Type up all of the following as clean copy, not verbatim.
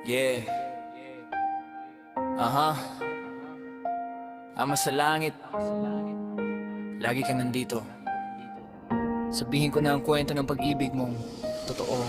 Yeah. Aha. Ama sa langit, lagi kang nandito. Sabihin ko na ang kwento ng pag-ibig mong totoo.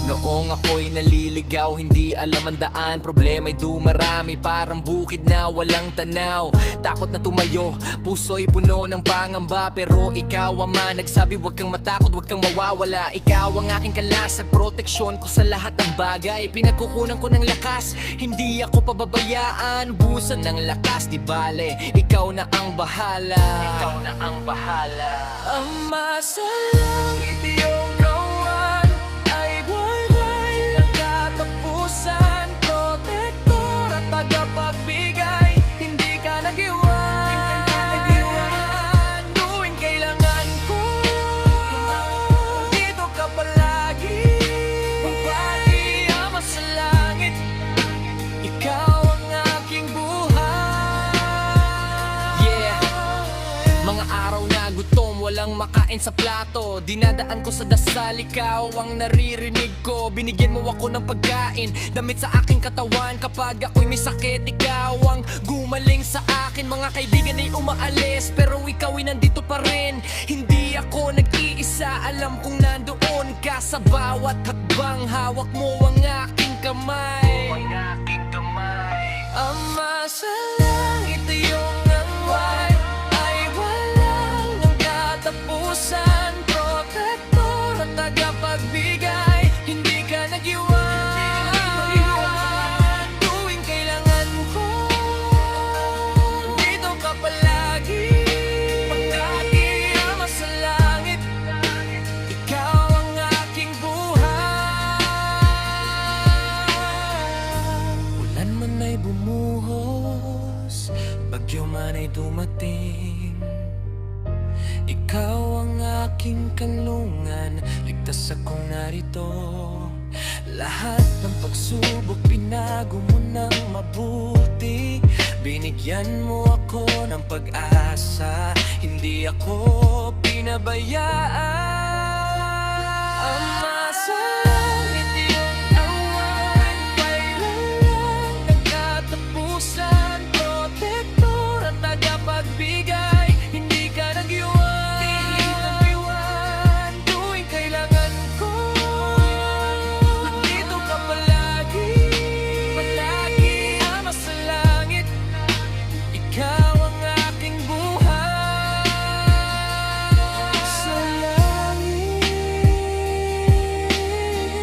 Noong ako'y naliligaw, hindi alam ang daan. Problema'y dumarami, parang bukid na walang tanaw. Takot na tumayo, puso'y puno ng pangamba. Pero ikaw ama, nagsabi huwag kang matakot, huwag kang mawawala. Ikaw ang aking kalasag, proteksyon ko sa lahat ng bagay. Pinagkukunan ko ng lakas, hindi ako pababayaan. Busan ng lakas, di bale, ikaw na ang bahala. Ikaw na ang bahala. Ama sa langit, iyong gawan ay buhay ng katapusan. Protektor at tagapagbigay, hindi ka nag-iwan. Tuwing kailangan ko, dito ka palagi. Magbati ama sa langit, ikaw ang aking buhay. Yeah. Mga araw na gutom, walang makain sa plato. Dinadaan ko sa dasal, ikaw ang naririnig ko. Binigyan mo ako ng pagkain, damit sa aking katawan. Kapag ako'y may sakit, ikaw ang gumaling sa akin. Mga kaibigan ay umaalis, pero ikaw ay nandito pa rin. Hindi ako nag-iisa, alam kong nandoon ka sa bawat hakbang. Hawak mo ang aking kamay. Ama sa langit, iyong angay ay walang katapusan. Protektor at tagapagbigay, hindi ka nag-iwan. Tuwing kailangan ko, dito ka palagi. Pagkati ama sa langit, ikaw ang aking buhay. Ulan man ay bumuhos, bagyo man ay dumating, ikaw ang aking kanlungan, ligtas akong narito. Lahat ng pagsubok pinago mo ng mabuti. Binigyan mo ako ng pag-asa, hindi ako pinabayaan.